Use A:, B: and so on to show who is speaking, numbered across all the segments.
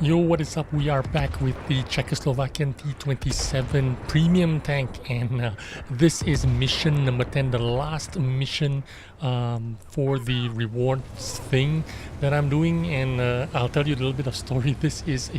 A: Yo, what is up? We are back with the Czechoslovakian T27 premium tank, and this is mission number 10, the last mission for the rewards thing that I'm doing. And I'll tell you a little bit of story. This is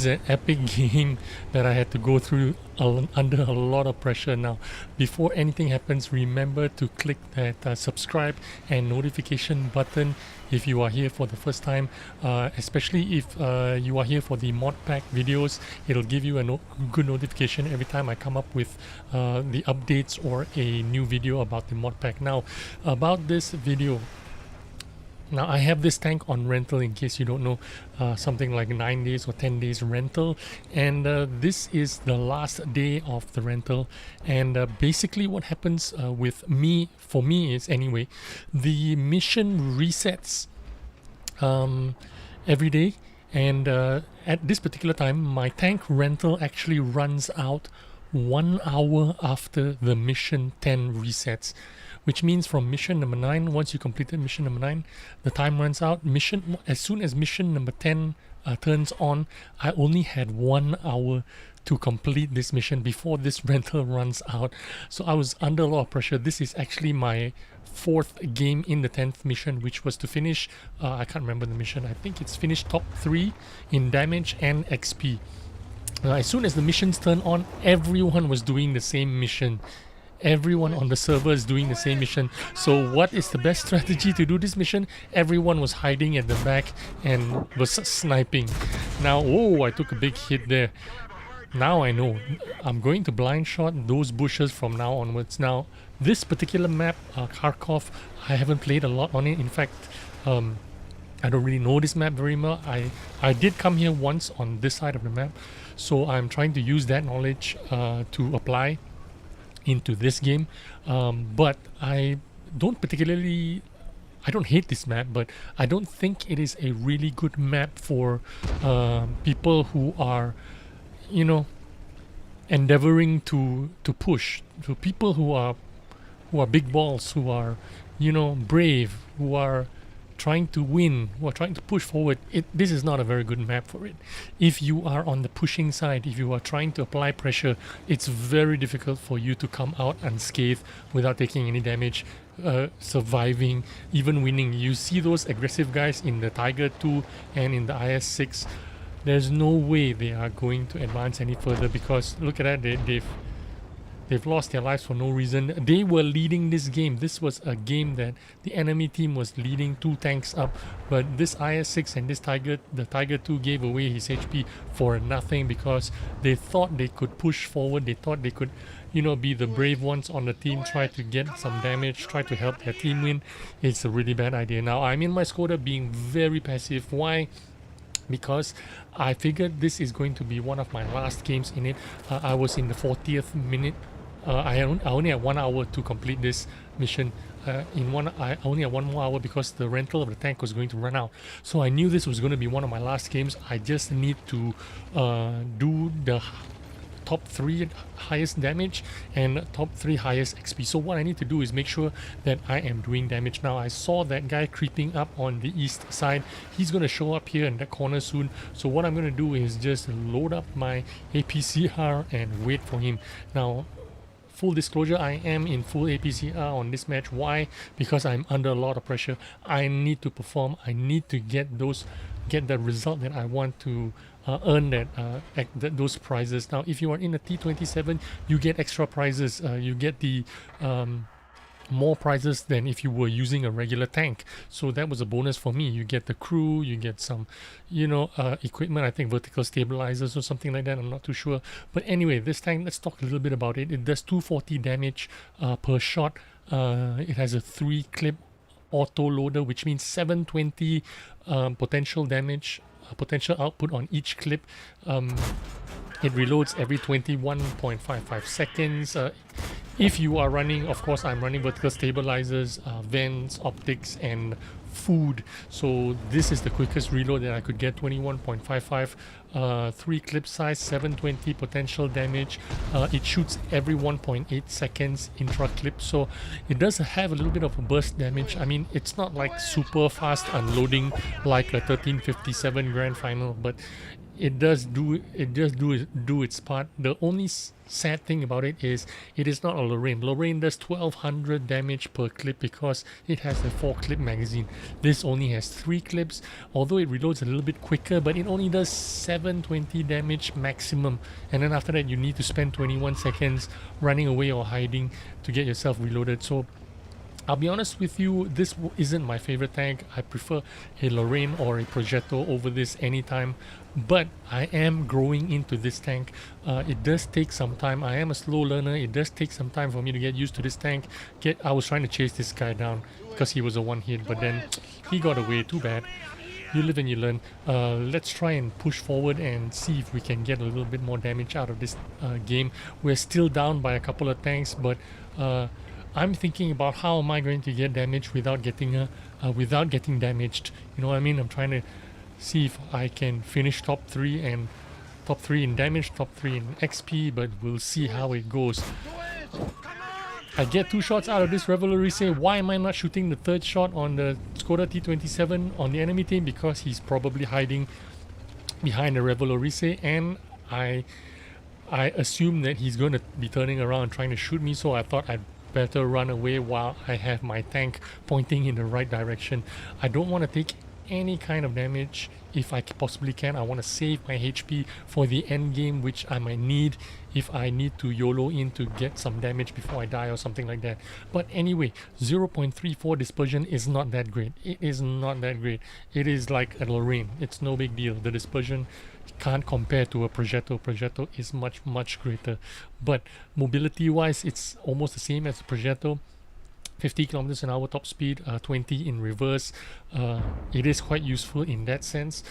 A: an epic game that I had to go through under a lot of pressure. Now, before anything happens, remember to click that subscribe and notification button if you are here for the first time, especially if you are here for the mod pack videos. It'll give you a good notification every time I come up with the updates or a new video about the mod pack. Now, about this video, now I have this tank on rental, in case you don't know, something like 9 days or 10 days rental, and this is the last day of the rental. And basically what happens with me, for me is anyway, the mission resets every day, and at this particular time my tank rental actually runs out 1 hour after the mission 10 resets, which means from mission number 9, once you completed mission number 9, the time runs out. As soon as mission number 10 turns on, I only had 1 hour to complete this mission before this rental runs out. So I was under a lot of pressure. This is actually my 4th game in the 10th mission, which was to finish, I can't remember the mission, I think it's finished top 3 in damage and XP. As soon as the missions turn on, everyone was doing the same mission. Everyone on the server is doing the same mission. So what is the best strategy to do this mission? Everyone was hiding at the back and was sniping. Now, oh, I took a big hit there. Now I know. I'm going to blind shot those bushes from now onwards. Now, this particular map, Kharkov, I haven't played a lot on it. In fact, I don't really know this map very well. I did come here once on this side of the map, so I'm trying to use that knowledge to apply into this game. But I don't hate this map, but I don't think it is a really good map for people who are, you know, endeavoring to push. To people who are big balls, who are, you know, brave, who are trying to win, who are trying to push forward. This is not a very good map for it. If you are on the pushing side, if you are trying to apply pressure, it's very difficult for you to come out unscathed without taking any damage, surviving, even winning. You see those aggressive guys in the Tiger 2 and in the IS-6, there's no way they are going to advance any further, because look at that, they've lost their lives for no reason. They were leading this game. This was a game that the enemy team was leading 2 tanks up, but this IS-6 and the Tiger 2 gave away his HP for nothing, because they thought they could push forward. They thought they could, you know, be the brave ones on the team, try to get some damage, try to help their team win. It's a really bad idea. Now, I'm in my Skoda being very passive. Why? Because I figured this is going to be one of my last games in it. I was in the 40th minute. I only had 1 hour to complete this mission. I only had 1 more hour because the rental of the tank was going to run out. So I knew this was going to be one of my last games. I just need to do the top 3 highest damage and top 3 highest XP. So what I need to do is make sure that I am doing damage. Now, I saw that guy creeping up on the east side. He's going to show up here in that corner soon. So what I'm going to do is just load up my APCR and wait for him. Now, full disclosure, I am in full APCR on this match. Why? Because I'm under a lot of pressure. I need to perform. I need to get the result that I want to earn those prizes. Now, if you are in a T27, you get extra prizes. You get the more prizes than if you were using a regular tank. So that was a bonus for me. You get the crew, you get some, you know, equipment, I think vertical stabilizers or something like that, I'm not too sure. But anyway, this tank, let's talk a little bit about it. It does 240 damage per shot. It has a 3-clip auto loader, which means 720 potential damage, potential output on each clip. It reloads every 21.55 seconds. If you are running, of course I'm running vertical stabilizers, vents, optics, and food. So this is the quickest reload that I could get, 21.55, 3 clip size, 720 potential damage. It shoots every 1.8 seconds intra clip, so it does have a little bit of a burst damage. I mean, it's not like super fast unloading like a 1357 Grand Final, but it does do its part. The only sad thing about it is not a Lorraine. Lorraine does 1200 damage per clip because it has a 4 clip magazine. This only has 3 clips, although it reloads a little bit quicker, but it only does 720 damage maximum, and then after that you need to spend 21 seconds running away or hiding to get yourself reloaded. So I'll be honest with you, this isn't my favorite tank. I prefer a Lorraine or a Progetto over this anytime, but I am growing into this tank. It does take some time. I am a slow learner. It does take some time for me to get used to this tank. I was trying to chase this guy down because he was a one hit, but then he got away. Too bad. You live and you learn. Let's try and push forward and see if we can get a little bit more damage out of this game. We're still down by a couple of tanks, but I'm thinking about how am I going to get damage without getting damaged. You know what I mean? I'm trying to see if I can finish top 3 in damage, top 3 in XP, but we'll see how it goes. I get 2 shots out of this Revelry. Why am I not shooting the 3rd shot on the Skoda T27 on the enemy team? Because he's probably hiding behind the Revelry, and I assume that he's going to be turning around and trying to shoot me, so I thought I'd better run away while I have my tank pointing in the right direction. I don't want to take any kind of damage if I possibly can. I want to save my HP for the end game, which I might need if I need to YOLO in to get some damage before I die or something like that. But anyway, 0.34 dispersion is not that great. It is not that great. It is like a Lorraine. It's no big deal. The dispersion can't compare to a Progetto. Progetto is much greater, but mobility wise it's almost the same as a Progetto. 50 kilometers an hour top speed, 20 in reverse. It is quite useful in that sense.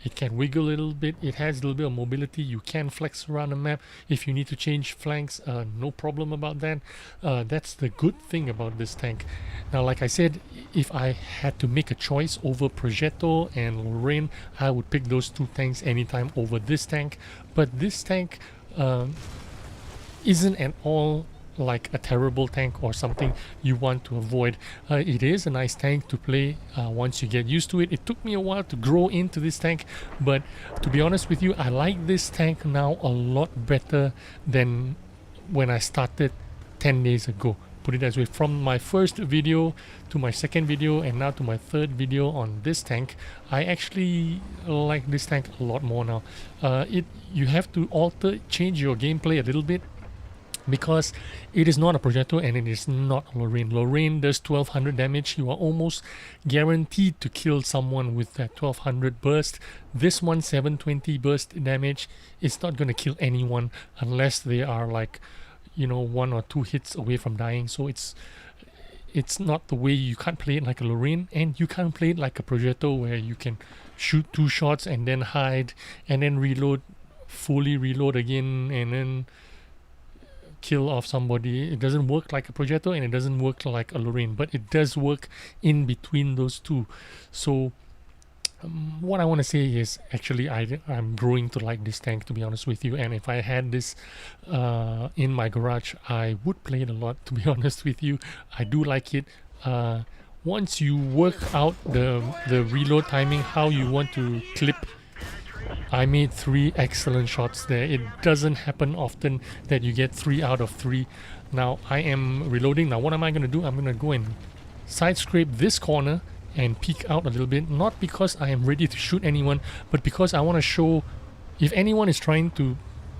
A: It can wiggle a little bit. It has a little bit of mobility. You can flex around the map if you need to change flanks. No problem about that. That's the good thing about this tank. Now, like I said, if I had to make a choice over Progetto and Lorraine, I would pick those 2 tanks anytime over this tank. But this tank isn't at all like a terrible tank or something you want to avoid. It is a nice tank to play once you get used to it. It took me a while to grow into this tank, but to be honest with you, I like this tank now a lot better than when I started 10 days ago. Put it as way, from my first video to my second video and now to my 3rd video on this tank, I actually like this tank a lot more now. You have to change your gameplay a little bit, because it is not a Progetto and it is not a Lorraine. Lorraine does 1200 damage. You are almost guaranteed to kill someone with that 1200 burst. This one, 720 burst damage, is not going to kill anyone unless they are like, you know, 1 or 2 hits away from dying. So it's not the way. You can't play it like a Lorraine, and you can't play it like a Progetto where you can shoot 2 shots and then hide and then reload, fully reload again, and then kill off somebody. It doesn't work like a Progetto and it doesn't work like a Lorraine, but it does work in between those 2. So what I want to say is actually I'm growing to like this tank, to be honest with you, and if I had this in my garage, I would play it a lot, to be honest with you. I do like it. Once you work out the reload timing, how you want to clip, I made 3 excellent shots there. It doesn't happen often that you get 3 out of 3. Now I am reloading. Now what am I going to do? I'm going to go and side scrape this corner and peek out a little bit, not because I am ready to shoot anyone, but because I want to show, if anyone is trying to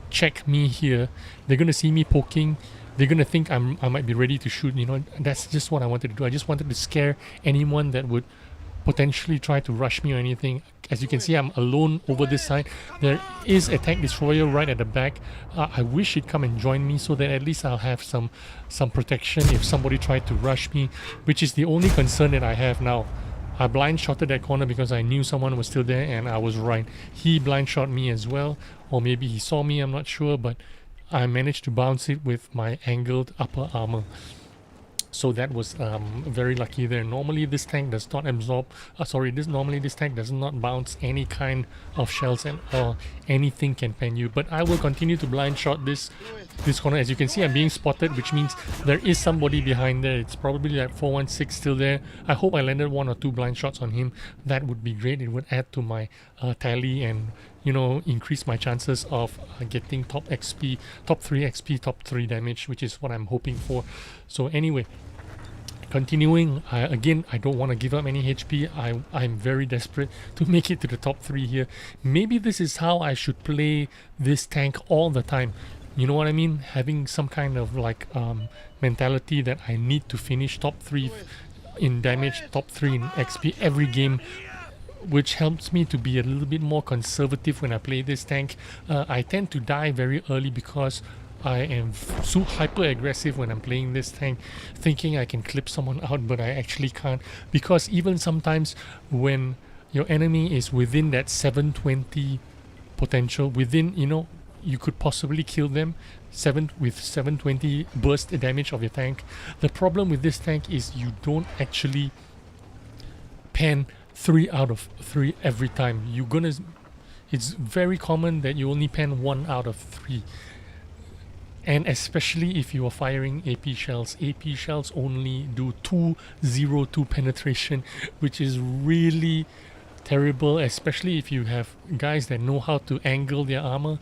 A: check me here, they're going to see me poking, they're going to think I might be ready to shoot. You know, that's just what I wanted to do. I just wanted to scare anyone that would potentially try to rush me or anything. As you can see, I'm alone over this side. There is a tank destroyer right at the back. I wish he'd come and join me so that at least I'll have some protection if somebody tried to rush me, which is the only concern that I have now. I blind shotted that corner because I knew someone was still there, and I was right. He blind shot me as well, or maybe he saw me, I'm not sure, but I managed to bounce it with my angled upper armor. So that was very lucky there. Normally this tank does not absorb, normally this tank does not bounce any kind of shells and or anything can pen you. But I will continue to blind shot this corner. As you can see, I'm being spotted, which means there is somebody behind there. It's probably like 416 still there. I hope I landed 1 or 2 blind shots on him. That would be great. It would add to my tally and, you know, increase my chances of getting top XP, top 3 XP, top 3 damage, which is what I'm hoping for. So anyway, continuing, again, I don't want to give up any HP. I'm very desperate to make it to the top 3 here. Maybe this is how I should play this tank all the time. You know what I mean? Having some kind of like mentality that I need to finish top 3 in damage, top 3 in XP every game, which helps me to be a little bit more conservative when I play this tank. I tend to die very early because I am so hyper aggressive when I'm playing this tank, thinking I can clip someone out, but I actually can't, because even sometimes when your enemy is within that 720 potential, within, you know, you could possibly kill them with 720 burst damage of your tank. The problem with this tank is you don't actually pen 3 out of 3 every time. It's very common that you only pen 1 out of 3. And especially if you are firing AP shells. AP shells only do 202 penetration, which is really terrible, especially if you have guys that know how to angle their armor.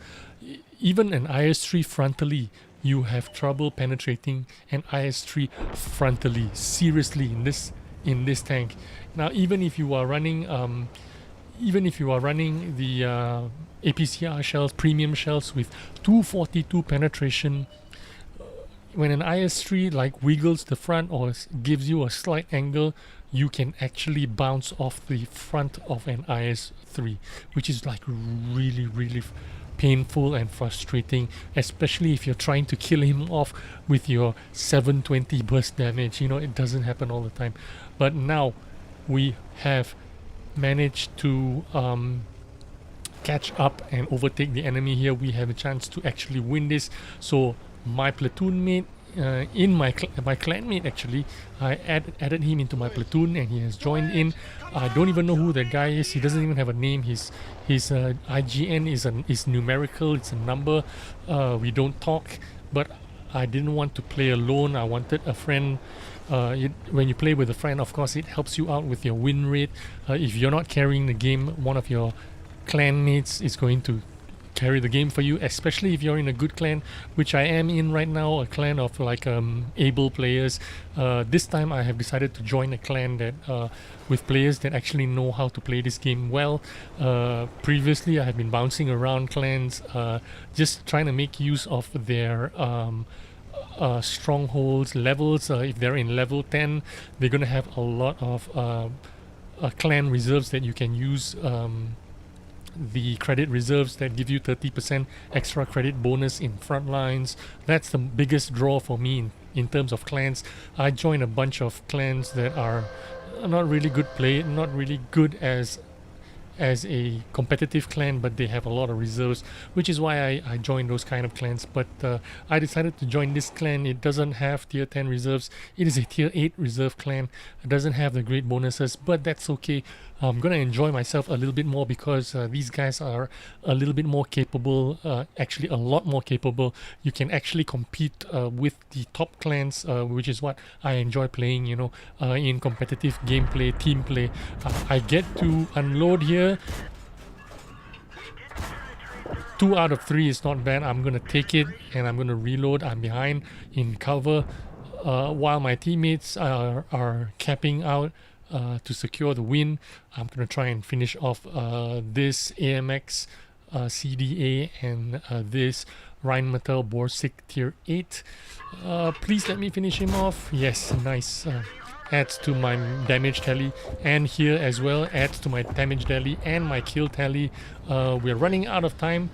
A: Even an IS-3 frontally, you have trouble penetrating an IS-3 frontally. Seriously, in this tank. Now, even if you are running the APCR shells, premium shells with 242 penetration, when an IS-3 like wiggles the front or gives you a slight angle, you can actually bounce off the front of an IS-3, which is like really painful and frustrating, especially if you're trying to kill him off with your 720 burst damage. You know, it doesn't happen all the time. But now we have managed to catch up and overtake the enemy here. We have a chance to actually win this. So my platoon mate, my clan mate actually, I added him into my platoon and he has joined in. I don't even know who that guy is. He doesn't even have a name. His IGN is numerical. It's a number. We don't talk, but I didn't want to play alone. I wanted a friend. When you play with a friend, of course, it helps you out with your win rate. If you're not carrying the game, one of your clan mates is going to carry the game for you, especially if you're in a good clan, which I am in right now, a clan of like able players. This time I have decided to join a clan that with players that actually know how to play this game well. Previously I have been bouncing around clans, just trying to make use of their strongholds, levels. If they're in level 10, they're gonna have a lot of clan reserves that you can use. The credit reserves that give you 30% extra credit bonus in front lines. That's the biggest draw for me in terms of clans. I joined a bunch of clans that are not really good as a competitive clan, but they have a lot of reserves, which is why I joined those kind of clans. But I decided to join this clan. It doesn't have tier 10 reserves. It is a tier 8 reserve clan. It doesn't have the great bonuses, but that's okay. I'm gonna enjoy myself a little bit more because these guys are a little bit more capable, actually a lot more capable. You can actually compete with the top clans, which is what I enjoy playing, you know, in competitive gameplay, team play. I get to unload here. 2 out of 3 is not bad. I'm gonna take it and I'm gonna reload. I'm behind in cover while my teammates are capping out to secure the win. I'm gonna try and finish off this AMX CDA and this Rheinmetall Borsig tier 8. Please let me finish him off. Yes, nice. Adds to my damage tally, and here as well adds to my damage tally and my kill tally. We're running out of time.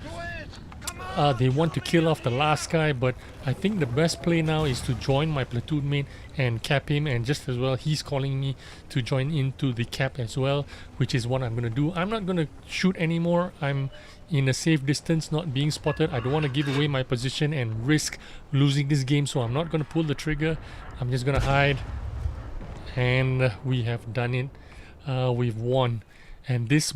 A: They want to kill off the last guy, but I think the best play now is to join my platoon mate and cap him, and just as well he's calling me to join into the cap as well, which is what I'm gonna do. I'm not gonna shoot anymore. I'm in a safe distance, not being spotted. I don't want to give away my position and risk losing this game, so I'm not going to pull the trigger. I'm just going to hide, and we have done it. We've won. And this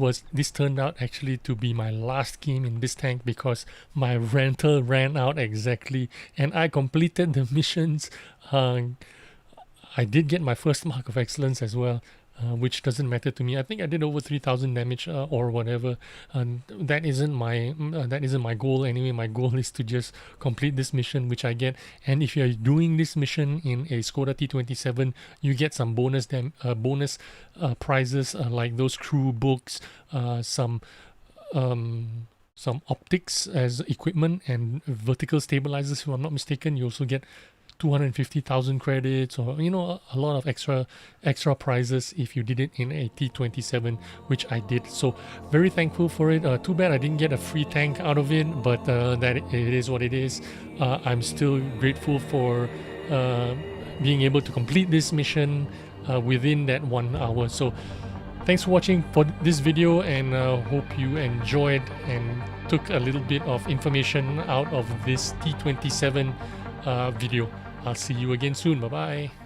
A: turned out actually to be my last game in this tank because my rental ran out exactly, and I completed the missions. I did get my first mark of excellence as well, which doesn't matter to me. I think I did over 3,000 damage or whatever. That isn't my goal anyway. My goal is to just complete this mission, which I get. And if you're doing this mission in a Skoda T27, you get some bonus prizes like those crew books, some optics as equipment, and vertical stabilizers. If I'm not mistaken, you also get 250,000 credits, or a lot of extra prizes if you did it in a T27, which I did. So very thankful for it. Too bad I didn't get a free tank out of it, but that it is what it is. I'm still grateful for being able to complete this mission within that 1 hour. So thanks for watching for this video, and hope you enjoyed and took a little bit of information out of this T27 video. I'll see you again soon. Bye bye.